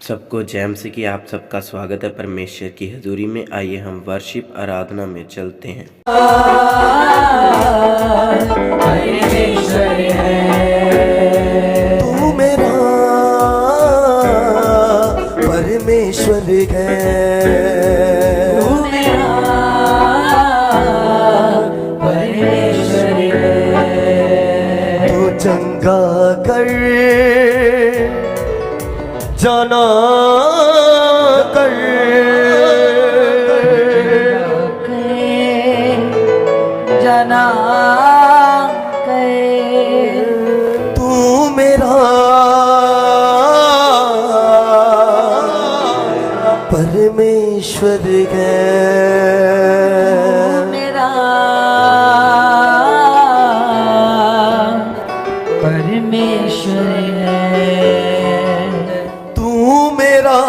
सबको जैम से कि आप सबका स्वागत है परमेश्वर की हजूरी में। आइए हम वर्शिप आराधना में चलते हैं। परमेश्वर है, तू मेरा परमेश्वर है, तू मेरा परमेश्वर है। तू चंगा कर जाना कर, जना तू मेरा परमेश्वर है, मेरा परमेश्वर है, तू मेरा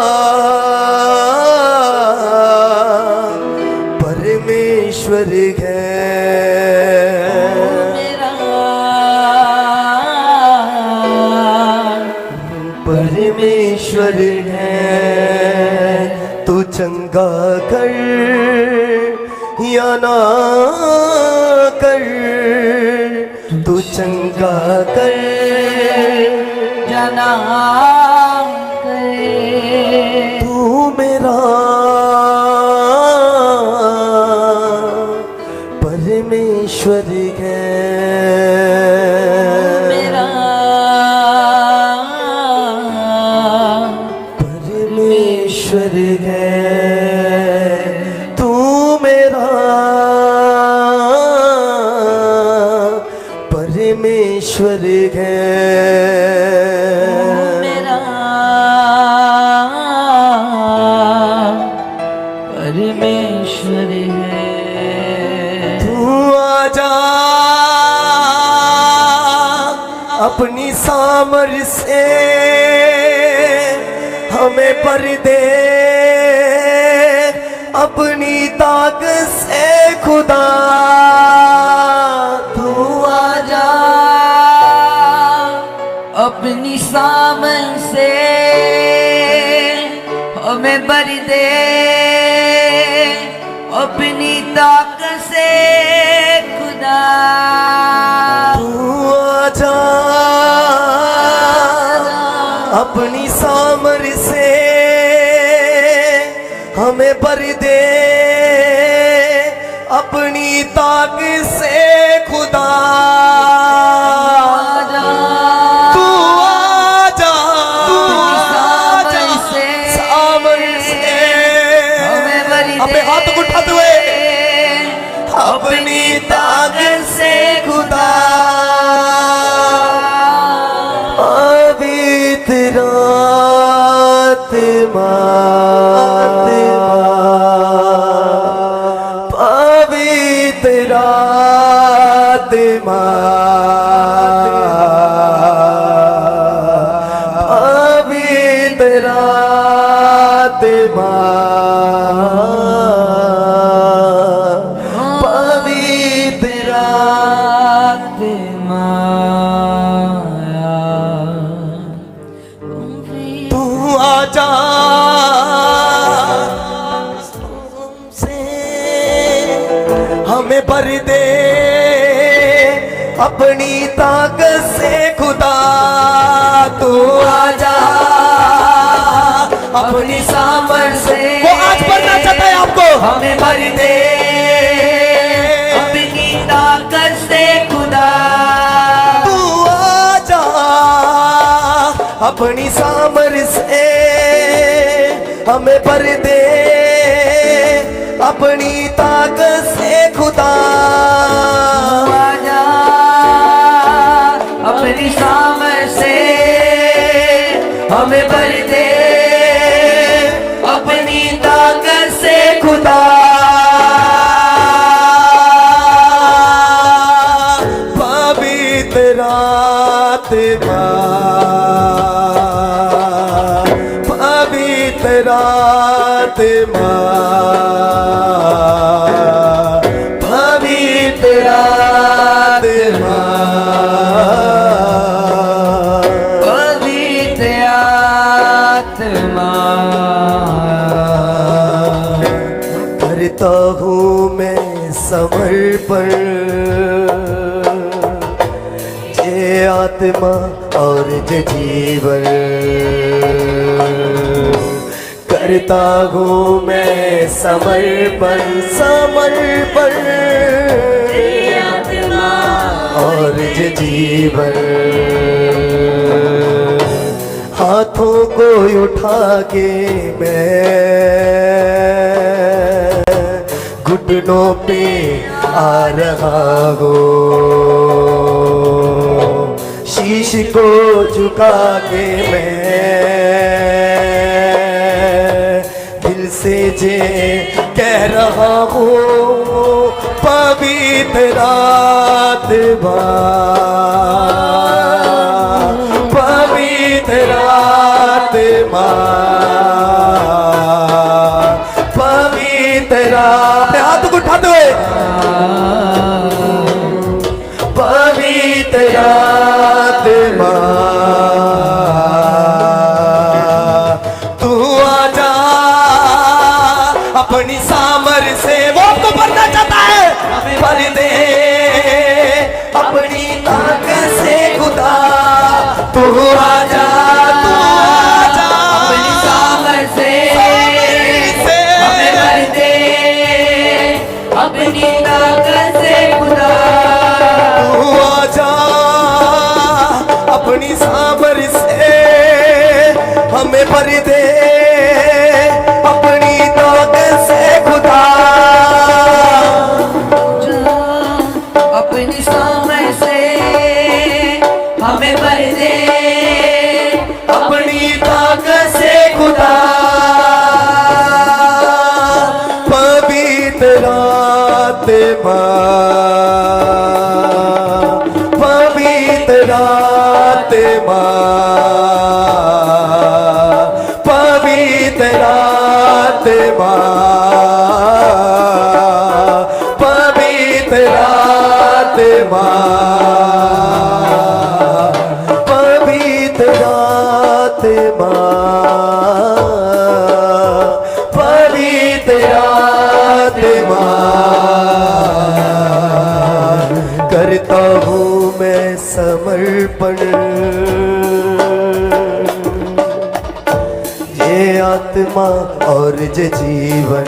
परमेश्वर है, मेरा परमेश्वर है। तू चंगा कर या ना कर, तू चंगा कर जना तू मेरा परमेश्वर है, मेरा परमेश्वर है। तू मेरा परमेश्वर है, मेरा परमेश्वर है। तू आजा अपनी सामर्थ से हमें भर दे, अपनी ताकत से खुदा तू आजा अपनी सामन से हमें भर दे, अपनी ताकत से खुदा तू आजा अपनी सामर्थ से हमें भर दे, अपनी ताकत से खुदा तू आजा सामर्थ से सामर्थ से हमें भर दे, अपने हाथ को उठाते हुए अपनी ताकत से खुदा पवित्र आत्मा पवित्र आत्मा पवित्र आत्मा पवित्र आत्मा तू आजा से हमें भर दे, अपनी ताकत से खुदा तू आजा अपनी सामर्थ से। वो आज भरना चाहता है आपको, हमें भर दे अपनी ताकत से खुदा तू आजा अपनी सामर्थ से हमें भर दे, अपनी ताकत से खुदा आजा अपनी सामर्थ से हमें भर दे, अपनी ताकत से खुदा पवित्र आत्मा पवित्र आत्मा पवित्र आत्मा पवित्र आत्मा और ये जीवन करता हूँ मैं समर्पण समर्पण और ये जीवन हाथों को उठा के मैं घुटनों पे आ रहा हूँ शीश को झुका के मैं दिल से जे कह रहा हूँ पवित्र आत्मा पवित्र आत्मा पवित्र अपने हाथ को उठा दो पवित्र आत्मा तू आजा अपनी सामर्थ से वो आपको भरना चाहता है भर दे अपनी ताकत से खुदा तू आजा अपनी सामर्थ से हमें भर दे अपनी ताकत से खुदा तू आजा अपनी सामर्थ से हमें भर दे अपनी ताकत से खुदा अपनी सामर्थ से हमें भर दे अपनी ताकत से खुदा पवित्र आत्मा पवित्र आत्मा पवित्र आत्मा पवित्र आत्मा पवित्र आत्मा पवित्र आत्मा करता हूँ मैं समर्पण ये आत्मा और ये जीवन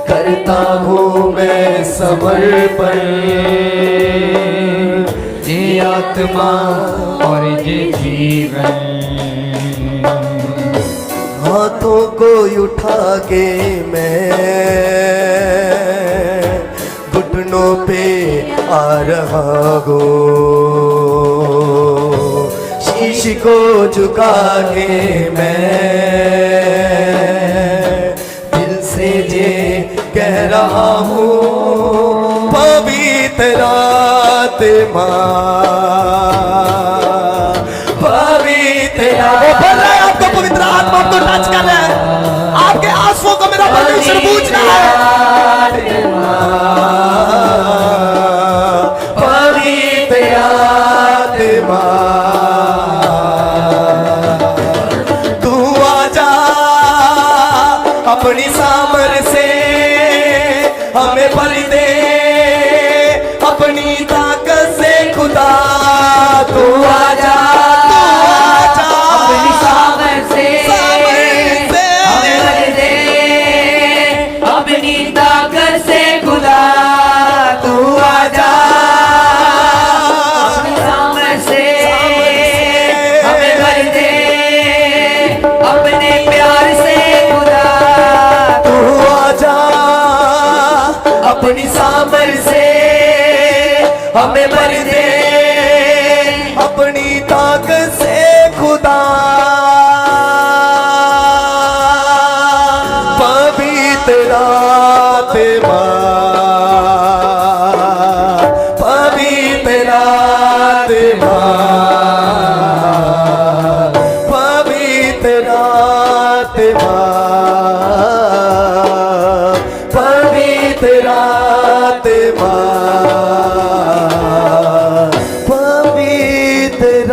करता हूँ मैं समर्पण ये आत्मा और ये जीवन हाथों को उठा के मैं घुटनों पे आ रहा हूँ शीश को झुका के मैं दिल से जे कह रहा हूँ पवित्र आत्मा पवित्र आपको पवित्र आत्मा को टच कर रहा है आपके आंसुओं को मेरा परमेश्वर पूछ रहा है पवित्र आत्मा तू आजा अपनी सामर्थ से हमें भर दे अपनी ताकत से खुदा तू आजा अपनी सामर्थ से हमें भर दे अपनी ताकत से खुदा तू आजा अपनी सामर्थ से हमें भर दे अपने प्यार से खुदा तू आजा अपनी सामर्थ से हमें भर दे अपनी ताकत से खुदा पवित्र आत्मा पवित्र आत्मा पवित्र आत्मा पवित्र आत्मा पवित्र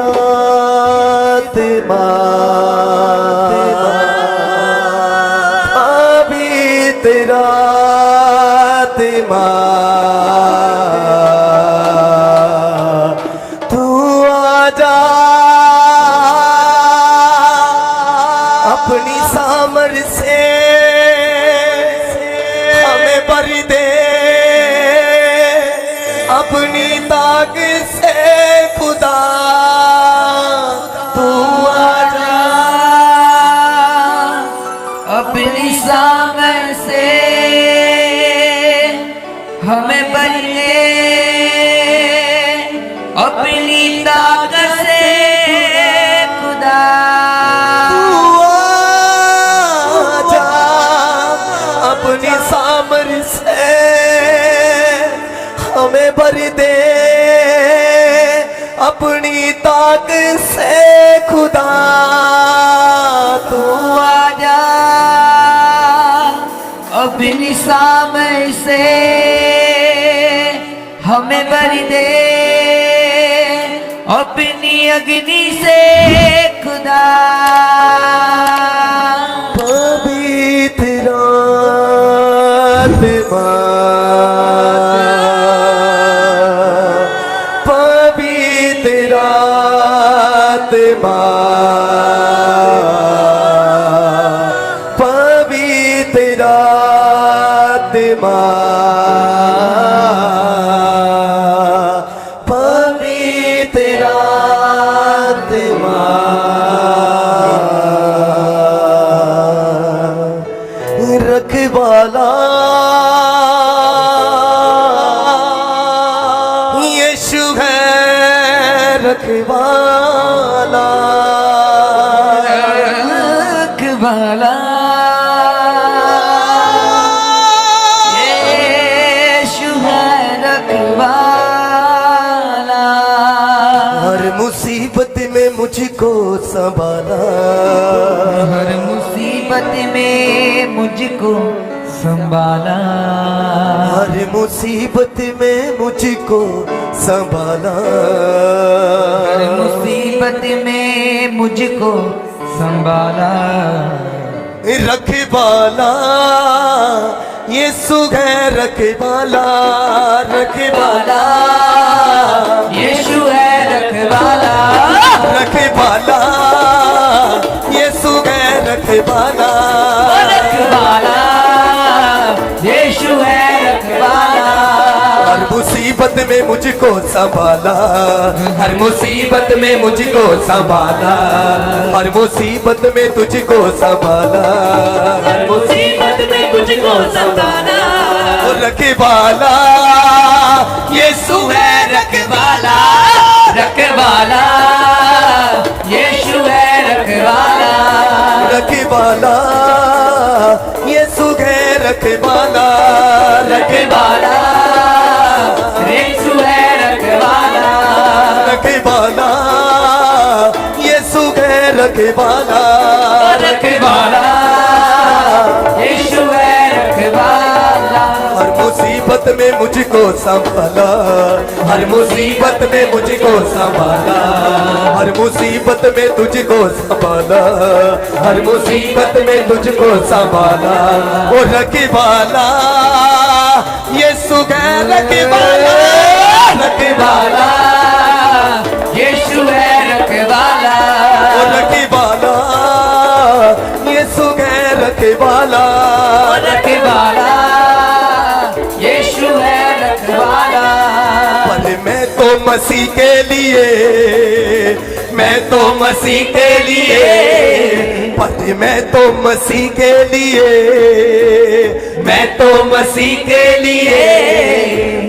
आत्मा पवित्र आत्मा अपनी ताक से खुदा तू आजा, अपनी सामर से हमें बदले, अपनी ताकत से खुदा तू आजा, अपनी सामर से हमें भर दे, अपनी ताक से खुदा तू आजा, अपनी सामर से हमें भर दे, अपनी अग्नि से खुदा पवित्र आत्मा, पवित्र आत्मा, पवित्र आत्मा, पवित्र आत्मा, रखवाला यीशु है, रखवाला रखवाला यीशु है, रखवाला हर मुसीबत में मुझको संभाला, हर मुसीबत में मुझको संभाला, हर मुसीबत में मुझको संभाला, हर मुसीबत में मुझको संभाला, रखवाला यीशु है, रखवाला, रखवाला यीशु है, रखवाला रखवाला यीशु है, रखवाला रखवाला यीशु है, रखवाला हर मुसीबत में मुझको संभाला, हर मुसीबत में मुझको संभाला, हर मुसीबत में तुझको संभाला, हर मुसीबत में तुझको संभाला, रखवाला यीशु है, रखवाला रखवाला यीशु है, रखवाला रखवाला यीशु है, रखवाला रखवाला यीशु है, रखवाला रखवाला यीशु है, रखवाला रखवाला यीशु है, रखवाला हर मुसीबत में मुझको संभाला, हर मुसीबत में मुझको संभाला, हर मुसीबत में तुझको संभाला, हर मुसीबत में तुझको संभाला, वो रखवाला यीशु है, रखवाला रखवाला यीशु है, रखवाला वो रखवाला यीशु है, रखवाला रखवाला यीशु है, रखवाला पर मैं तो मसीह के लिए, मैं तो मसीह के लिए, पर मैं तो मसीह के लिए, मैं तो मसीह के लिए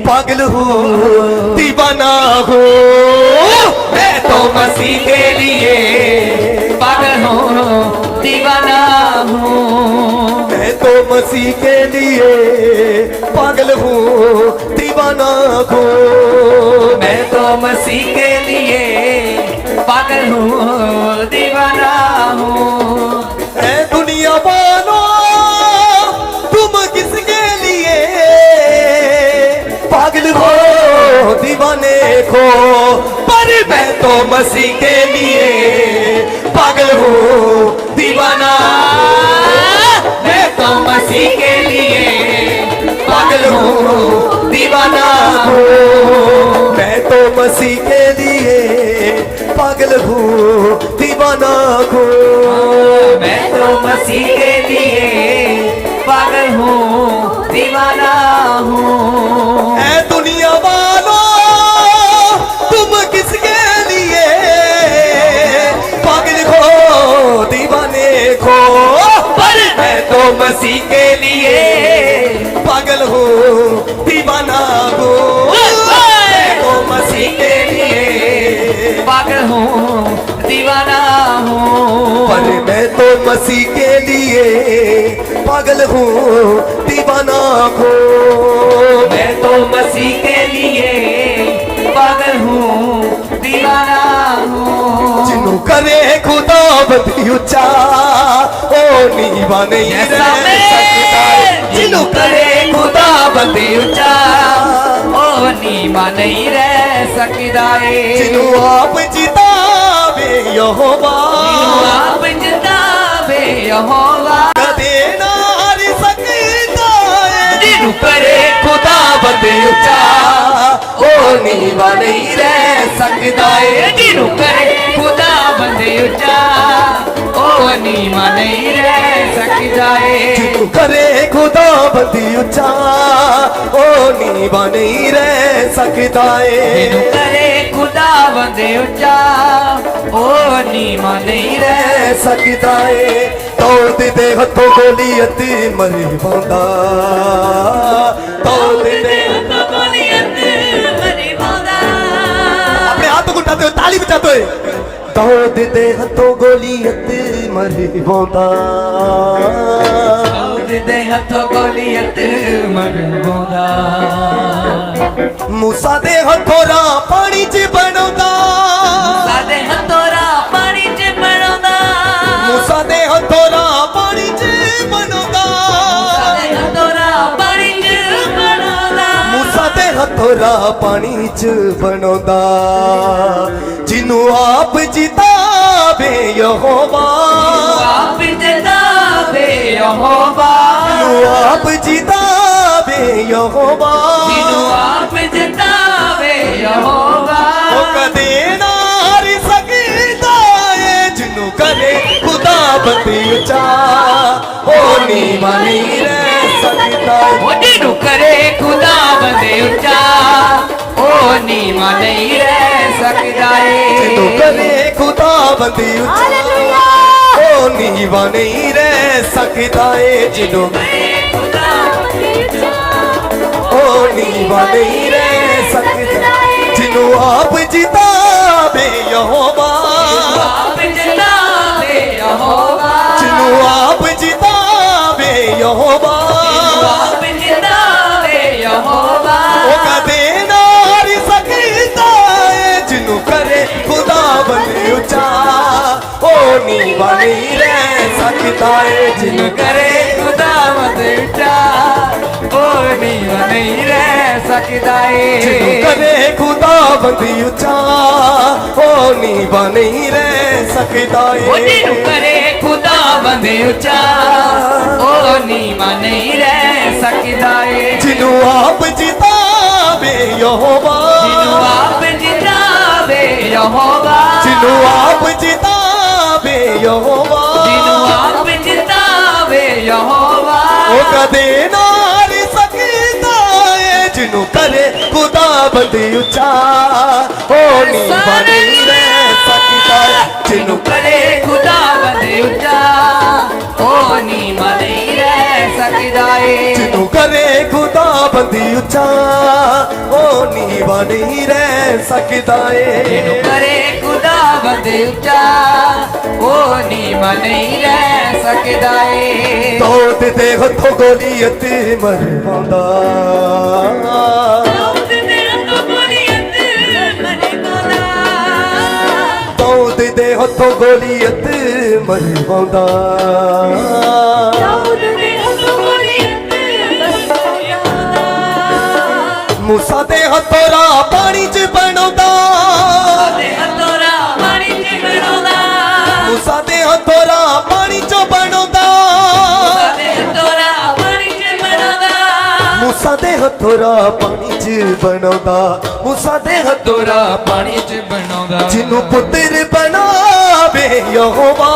पागल हूँ, दीवाना हूँ, मैं तो मसीह के लिए पागल हूँ, दीवाना हूँ, मैं तो मसीह के लिए पागल हूँ, दीवाना हूँ, मैं तो मसीह के लिए पागल हूँ, दीवाना हूँ। ऐ दुनिया वालों तुम किसके लिए पागल हो, दीवाने हो, पर मैं तो मसीह के लिए पागल हूँ, दीवाना, मैं तो मसीह के लिए पागल हूँ, दीवाना हूँ, मैं तो मसीह के लिए पागल हूँ, दीवाना हूँ, मैं तो मसीह के लिए पागल हूँ, दीवाना हूँ। ऐ दुनिया वालों मसीह के लिए पागल हूँ दीवाना हूँ मैं तो मसीह के लिए पागल हूँ दीवाना हूँ जिन्हों करे खुदा बंदी उच्चा ओ नीवा नहीं Yes, रह amen. सकता जिन्हों करे खुदा बंदे ऊंचा ओ नीमा नहीं रह सकता है जिन्हों आप जितावे यहोवा जिन्हों आप जितावे यहोवा कदे ना हार सकता है जिन्हों करे खुदा बंदे ऊंचा ओ नीवा नहीं रह सकता है जिन्हों करे खुदा बंदे ऊंचा ओ नीमा नहीं रह सकता है जिन्हों करे खुदा बंदी उच्चा ओ नीवा नहीं रह सकता जिन्हों है करे खुदा बंदे ऊंचा ओ नीमा नहीं रह रह सकता है दौड़ दे हथों गोलियत मरी बंदा दौड़ दे अपने हाथों को उठाते हुए ताली बजाते हुए दौड़ दे हथों गोलियत मरी बंदा दे हथों गोलियत मर बोदा मूसा दे हथोरा पानी च बनौदा सादे हथोरा पानी च बनौदा मूसा दे हथोरा पानी च बनौदा सादे हथोरा पानी च बनौदा मूसा दे हथोरा पानी च बनौदा जिन्हों आप जितावे यहोवा आप जितावे यहोवा जिन्हों आप जितावे यहोवा जिन्हों आप जितावे यहोवा ओ कदे ना हार सकता है जिन्हों करे खुदा बंदी उच्चा ओ नीवा नहीं रह सकता ओ जिन्हों करे खुदा बंदे ऊंचा ओ नीमा नहीं रह सकता जिन्हों है करे खुदा बंदी उच्चा ओ नीवा नहीं रह सकता है जिन्हों ओ नीवा नहीं रह सकता जिन्हों आप जितावे यहोवा आप जितावे यहोवा जिन्हों आप जितावे यहोवा आप जितावे यहोवा ओ कदे ना हार सकता है जिन्हों करे खुदा बंदी उच्चा ओ नीवा नहीं रह सकता है जिन्हों करे खुदा मददा ओ नीवा नहीं रह सकता जिन्हों है करे खुदा बंदी उच्चा ओ नीवा नहीं रह सकता ओ जिन्हों है करे खुदा बंदे ऊंचा ओ नीवा नहीं रह सकता है जिन्हों आप जितावे यहोवा जिन्हों आप जितावे यहोवा जिन्हों आप जितावे यहोवा जिन्हों आप जितावे यहोवा ओ कदे ना हार सकता है जिन्हों करे खुदा बंदी उच्चा ओ नीवा नहीं रह सकता है जिन्हों करे खुदा बंदे ऊंचा ओ नीमा नहीं रह सकता है जिन्हों करे खुदा बंदी उच्चा ओ नीवा नहीं रह सकता जिन्हों है करे खुदा बंदे ऊंचा ओ नीमा नहीं रह सकता है दौड़ दे हथों गोलियत मर पांदा दौड़ दे हथों गोलियत मर पांदा मूसा दे हथोरा पानी च बनौदा मूसा दे हथोरा पानी च बनौदा मूसा दे हथोरा पानी च बनौदा मूसा दे हथोरा पानी च बनौदा जिन्हों पुत्र बनावे यहोवा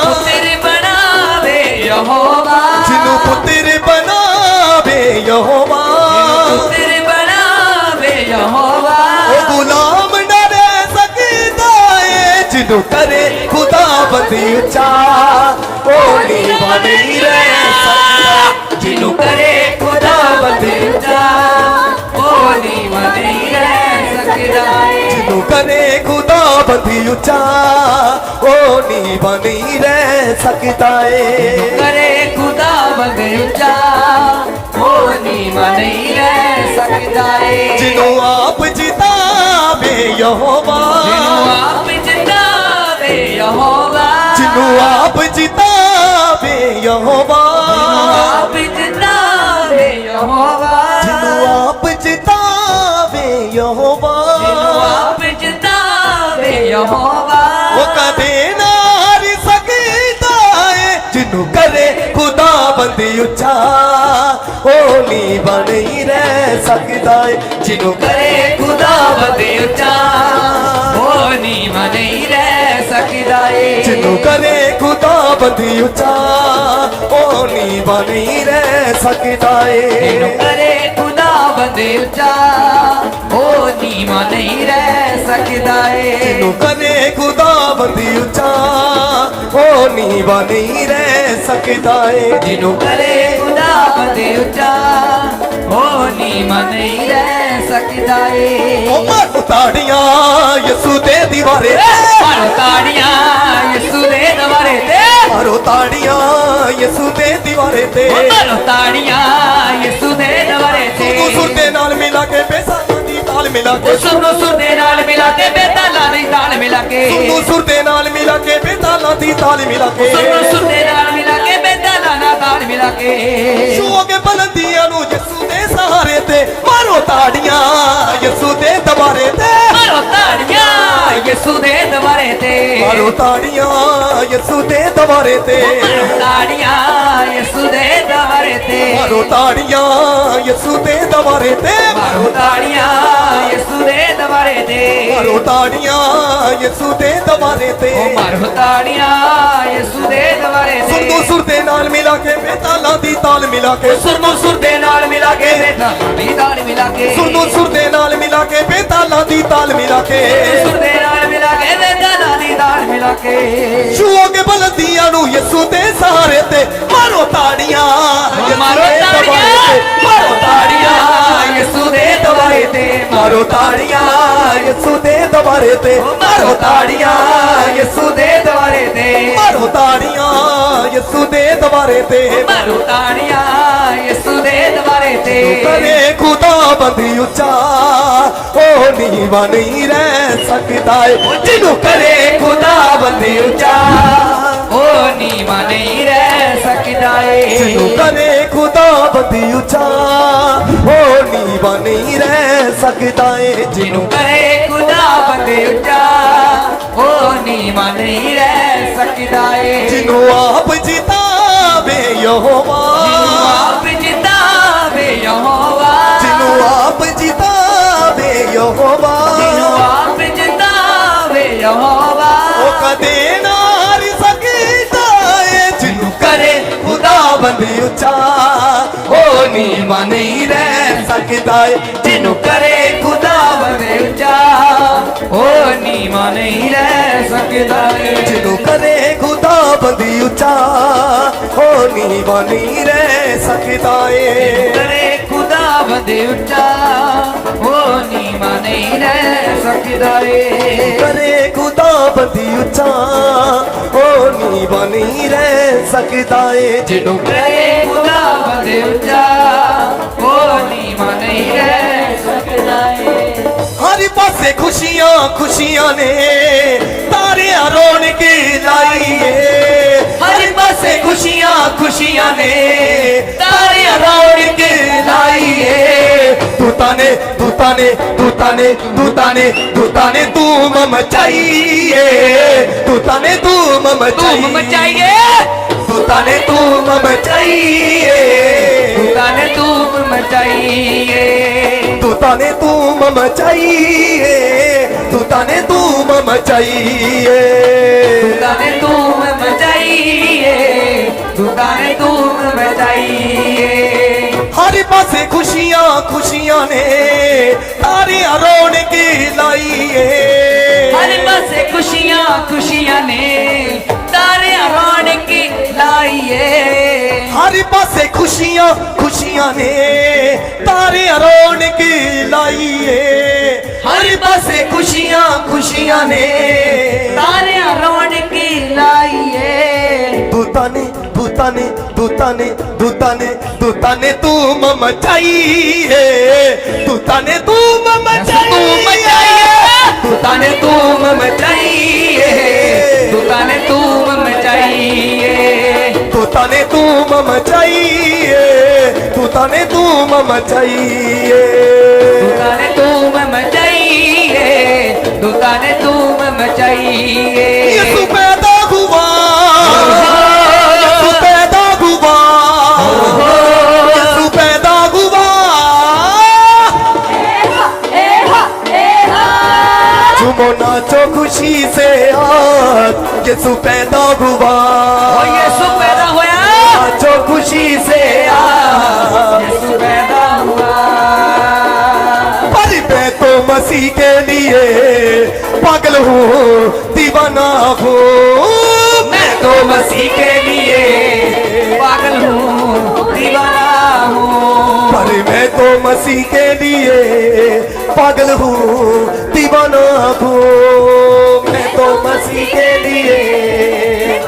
पुत्र बनावे यहोवा जिन्हों पुत्र बनावे यहोवा पुत्र बनावे यहोवा ओ गुलाम न रह सकता है जिन्हों करे खुदा बंदी उच्चा ओ नीवा नहीं रह सकता जिन्हों करे खुदा बंदे ऊंचा ओ नीवा नहीं रह सकता जिन्हों करे खुदा ਬੰਦੀ ਉੱਚਾ ਉਹ ਨੀਵਾਂ ਨਹੀਂ ਰਹਿ ਸਕਦਾ ਏ करे खुदा बंद ऊंचा वो नीवा नहीं रह सकता है ਜਿਹਨੂੰ ਆਪ ਜਿਤਾਵੇ ਯਹੋਵਾ जिन्हों आप जितावे यहोवा ਜਿਹਨੂੰ ਆਪ ਜਿਤਾਵੇ ਯਹੋਵਾ आप जितावे यहोवा ਜਿਹਨੂੰ ਆਪ ਜਿਤਾਵੇ ਯਹੋਵਾ आप जितावे यहोवा ਉਹ ਕਦੇ ਨਾ ਹਾਰ ਸਕਦਾ ਏ ਜਿਹਨੂੰ ਕਰੇ ਖੁਦਾ ਬੰਦੀ ਉੱਚਾ ਉਹ ਨੀਵਾਂ ਨਹੀਂ ਰਹਿ ਸਕਦਾ ਏ ਜਿਹਨੂੰ करे खुदा बंद ऊंचा वो नीवा नहीं रह सकता है ਜਿਹਨੂੰ ਕਰੇ ਖੁਦਾ ਬੰਦੀ ਉੱਚਾ ਉਹ ਨੀਵਾਂ ਨਹੀਂ ਰਹਿ ਸਕਦਾ जिन्हों ਏ करे खुदा बंद ऊंचा वो नीवा नहीं रह सकता है ਜਿਹਨੂੰ ਕਰੇ ਖੁਦਾ ਬੰਦੀ ਉੱਚਾ ਉਹ ਨੀਵਾਂ ਨਹੀਂ ਰਹਿ ਸਕਦਾ ਏ जिन्हों करे खुदा बंद ऊंचा वो नीवा नहीं रह सकता है ਉਹ ਮਾਰੂ ਤਾੜੀਆਂ ਯਿਸੂ ਦੇ ਦੀਵਾਰੇ मारो ताड़ियां यीशु दे दवारे ते ਮਾਰੋ ਤਾੜੀਆਂ ਯਿਸੂ ਦੇ ਦੀਵਾਰੇ ਤੇ मारो ताड़ियां यीशु दे दवारे ते ਤੂੰ ਸੁਰ ਦੇ ਨਾਲ ਮਿਲਾ ਕੇ ਬੇਸਾਂ ਦੀ ਤਾਲ ਮਿਲਾ ਕੇ सुनो सुर दे नाल मिला के बेताला दी ताल मिला के ਤੂੰ ਸੁਰ ਦੇ ਨਾਲ ਮਿਲਾ ਕੇ ਬੇਤਾਲਾਂ ਦੀ ਤਾਲ ਮਿਲਾ ਕੇ सुनो सुर दे नाल मिला के बेताला ना ताल मिला के ਛੂਓ ਕੇ ਬਲੰਦੀਆਂ ਨੂੰ ਯਿਸੂ ਦੇ ਸਹਾਰੇ ਤੇ ਮਾਰੋ ਤਾੜੀਆਂ ਯਿਸੂ ਦੇ ਦਵਾਰੇ ਤੇ मारो ताड़ियां यीशु दे दवारे ते ਮਾਰੋ ਤਾੜੀਆਂ ਯਿਸੂ ਦੇ ਦਵਾਰੇ ਤੇ मारो ताड़ियां यीशु दे दवारे ते ਮਾਰੋ ਤਾੜੀਆਂ ਯਿਸੂ ਦੇ ਦਵਾਰੇ ਤੇ मारो ताड़ियां यीशु दे दवारे ते ਮਾਰੋ ਤਾੜੀਆਂ ਯਿਸੂ ਦੇ ਦਵਾਰੇ ਤੇ ओ मारो ताड़ियां यीशु दे दवारे ते ਸੁਰ ਨੂੰ ਸੁਰ ਦੇ ਨਾਲ ਮਿਲਾ ਕੇ ਬੇਤਾਲਾਂ ਦੀ ਤਾਲ ਮਿਲਾ ਕੇ सुर नु सुर दे नाल मिला के बेताला दी ताल मिला के ਸੁਰ ਨੂੰ ਸੁਰ ਦੇ ਨਾਲ ਮਿਲਾ ਕੇ ਬੇਤਾਲਾਂ ਦੀ ਤਾਲ ਮਿਲਾ ਕੇ सुर दे नाल मिला के बेताला दी ताल मिला के ਛੂਓ ਕੇ ਬਲੰਦੀਆਂ ਨੂੰ ਯਿਸੂ ਦੇ ਸਹਾਰੇ ਤੇ ਮਾਰੋ ਤਾੜੀਆਂ ਯਿਸੂ मारो ਦੇ ਦਵਾਰੇ ताड़ियां ਤੇ मारो ताड़ियां यीशु दे दवारे ते ਮਾਰੋ ਤਾੜੀਆਂ ਯਿਸੂ ਦੇ ਦਵਾਰੇ ਤੇ मारो ताड़ियां यीशु दे दवारे ते ਮਾਰੋ ਤਾੜੀਆਂ ਯਿਸੂ ਦੇ ਦਵਾਰੇ ਤੇ मारो ताड़ियां यीशु दे दवारे ते ਕਰੇ ਖੁਦਾ ਬੰਦੀ ਉੱਚਾ ਉਹ ਨੀਵਾਂ ਨਹੀਂ ਰਹਿ ਸਕਦਾ ਏ ਜਿਹਨੂੰ ਕਰੇ खुदा बंदे ऊंचा ओ नीवा नहीं रह सकता ਜਿਹਨੂੰ है ਕਰੇ ਖੁਦਾ ਬੰਦੀ ਉੱਚਾ ਉਹ ਨੀਵਾਂ ਨਹੀਂ ਰਹਿ ਸਕਦਾ ਏ जिन्हों करे खुदा बंदे ऊंचा ओ नीवा नहीं रह सकता है ਜਿਹਨੂੰ ਆਪ ਜਿਤਾਵੇ ਯਹੋਵਾ जिन्हों आप जितावे यहोवा ਜਿਹਨੂੰ ਆਪ ਜਿਤਾਵੇ ਯਹੋਵਾ जिन्हों आप जितावे यहोवा ਉਹ ਕਦੇ ਨਾ ਹਾਰ ਸਕਦਾ ਏ ਜਿਹਨੂੰ ਕਰੇ ਖੁਦਾ ਬੰਦੀ ਉੱਚਾ ਉਹ ਨੀਵਾਂ ਨਹੀਂ ਰਹਿ ਸਕਦਾ ਏ जिन्हों करे खुदा बंदे ऊंचा ओ नीवा नहीं रह सकता है ਜਿਹਨੂੰ ਕਰੇ ਖੁਦਾ ਬੰਦੀ ਉੱਚਾ ਉਹ ਨੀਵਾਂ ਨਹੀਂ ਰਹਿ ਸਕਦਾ ਏ करे खुदा बंदे ऊंचा ओ नीवा नहीं रह सकता है ਕਰੇ ਖੁਦਾ ਬੰਦੀ ਉੱਚਾ ਉਹ ਨੀਵਾਂ ਨਹੀਂ ਰਹਿ ਸਕਦਾ ਏ जिन्हों करे खुदा बंदे ऊंचा ओ नीवा नहीं रह सकता है ਹਰ ਪਾਸੇ ਖੁਸ਼ੀਆਂ ਖੁਸ਼ੀਆਂ ਨੇ ਤਾਰਿਆਂ ਰੌਣਕ ਲਾਈ ਏ हर पासे खुशियां खुशियां ने तारियां रौनक लाई है ਦੂਤਾਂ ਨੇ ਦੂਤਾਂ ਨੇ ਦੂਤਾਂ ਨੇ ਦੂਤਾਂ ਨੇ ਦੂਤਾਂ ਨੇ ਧੂਮ ਮਚਾਈ ਏ ਦੂਤਾਂ ਨੇ ਧੂਮ धूम ਮਚਾਈ मचाइए ਦੂਤਾਂ ਨੇ ਧੂਮ ਮਚਾਈ ਏ खुदा ने धूम मचाइए ਦੂਤਾਂ ਨੇ ਧੂਮ ਮਚਾਈ ਏ ਦੂਤਾਂ ਨੇ ਧੂਮ ਮਚਾਈ ਏ खुदा ने धूम मचाइए खुदा ने धूम मचाइए ਹਰ ਪਾਸੇ ਖੁਸ਼ੀਆਂ ਖੁਸ਼ੀਆਂ ਨੇ ਤਾਰਿਆਂ ਰੌਣਕ ਲਾਈ ਏ हर पासे खुशियां खुशियां ने तारियां रौनक लाइए ਹਰ ਪਾਸੇ ਖੁਸ਼ੀਆਂ ਖੁਸ਼ੀਆਂ ਨੇ ਤਾਰਿਆਂ ਰੌਣਕ ਲਾਈ ਏ हर पासे खुशियां खुशियां ने तारे रौनक लाइए दूता ने दूता ने दूता ने दूता ने दूता ने तुम मचाइए दूता ने तुम मचाइए दूता ने तुम मचाइए दूता ने तुम मचाइए दूता ने तुम मचाइए दूता ने तुम मचाइए दूता ने तुम मचाइए दूता ने तुम मचाइए यीशु पैदा हुआ यीशु पैदा हुआ यीशु पैदा हुआ झूमो नाचो खुशी से आज यीशु पैदा हुआ यीशु पैदा होया नाचो खुशी से आज यीशु पैदा हुआ पर मैं तो मसीह के लिए पागल हूँ दीवाना हूँ मैं तो मसीह के लिए पागल हूँ दीवाना हूँ पर मैं तो मसीह के लिए पागल हूँ दीवाना हूँ मैं तो मसीह के लिए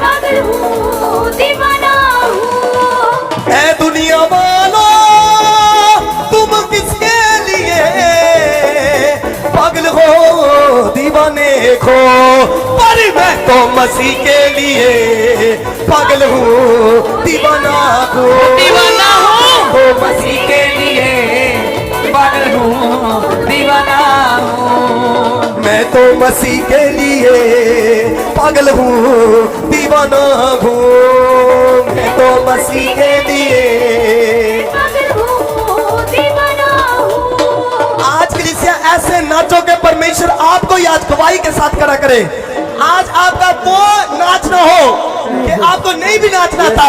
पागल हूँ दीवाना हूँ ऐ दुनिया वालों तुम किसके लिए पागल हो दीवाने को पर मैं तो मसीह के लिए पागल हूँ दीवाना हूँ दीवाना हूँ तो मसीह के लिए पागल हूँ दीवाना हूँ मैं तो मसीह के लिए पागल हूँ दीवाना हूँ मैं तो मसीह के लिए पागल हूँ दीवाना हूँ आज कलीसिया ऐसे नाचो के परमेश्वर आपको ही आज गवाही के साथ खड़ा करे आज आपका वो नाच ना हो कि आपको नहीं भी नाचना था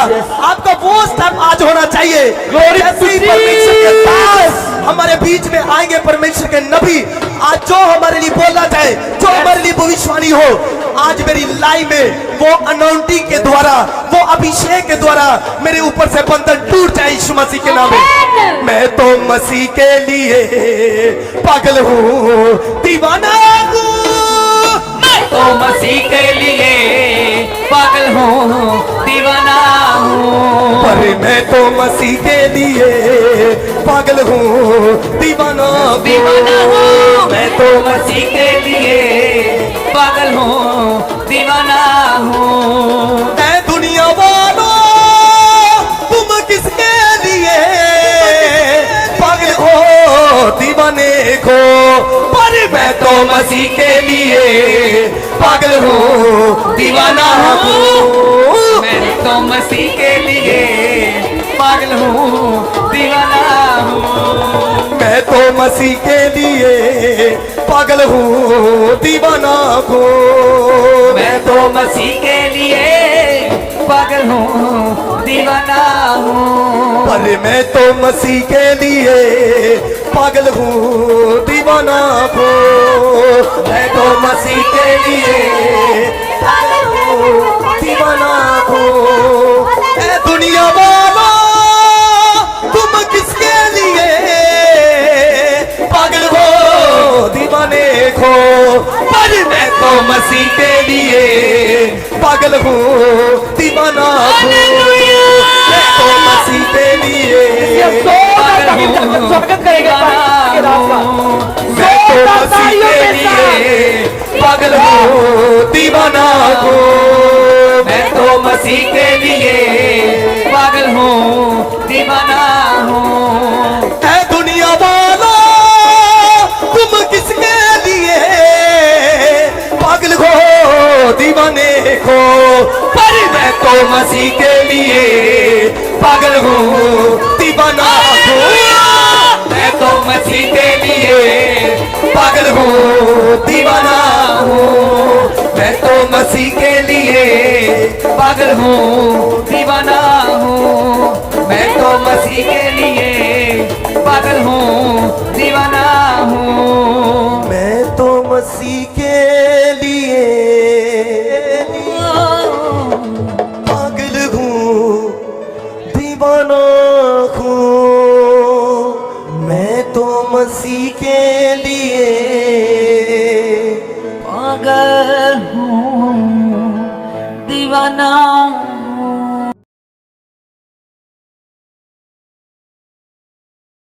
आपका वो स्टेप आज होना चाहिए जैसे ही परमेश्वर के पास हमारे बीच में आएंगे परमेश्वर के नबी आज जो हमारे लिए बोलना चाहे जो हमारे लिए भविष्यवाणी हो आज मेरी लाइफ में वो अनाउंटिंग के द्वारा वो अभिषेक के द्वारा मेरे ऊपर से बंधन टूट जाए यीशु मसीह के नाम में मैं तो मसीह के लिए पागल हूँ दीवाना हूँ तो मसीह के लिए पागल हूँ दीवाना हूँ पर मैं तो मसीह के लिए पागल हूँ दीवाना दीवाना हूँ मैं तो मसीह के लिए पागल हूँ दीवाना हूँ ऐ दुनिया वालों तुम किसके लिए पागल हो दीवाने को पर मैं तो मसीह के लिए पागल हूँ दीवाना हूँ मैं तो मसीह के लिए पागल हूँ दीवाना हूँ मैं तो मसीह के लिए पागल हूँ दीवाना हूँ मैं तो मसीह के लिए पागल हूँ दीवाना हूँ पर मैं तो मसीह के लिए पागल हूँ दीवाना हूँ मैं तो मसीह के लिए पागल हूँ दीवाना हूँ ऐ दुनिया वालों तुम किसके लिए पागल हो दीवाने को पर मैं तो मसीह के लिए पागल हूँ दीवाना हूँ मैं तो मसीह के लिए स्वागत करेगा मैं तो मसीह के लिए पागल हूँ दीवाना हूँ मैं तो मसीह के लिए पागल हूँ दीवाना हूँ ऐ दुनिया वालों तुम किसके लिए पागल हो दीवाने को पर मैं तो मसीह के लिए पागल हूँ दीवाना हूँ मैं तो मसीह के लिए पागल हूँ दीवाना हूँ मैं तो मसीह के लिए पागल हूँ दीवाना हूँ मैं तो मसीह के लिए पागल हूँ दीवाना हूँ मैं तो मसीह के लिए पागल हूँ दीवाना हूँ मैं तो मसीह के लिए हूँ दीवाना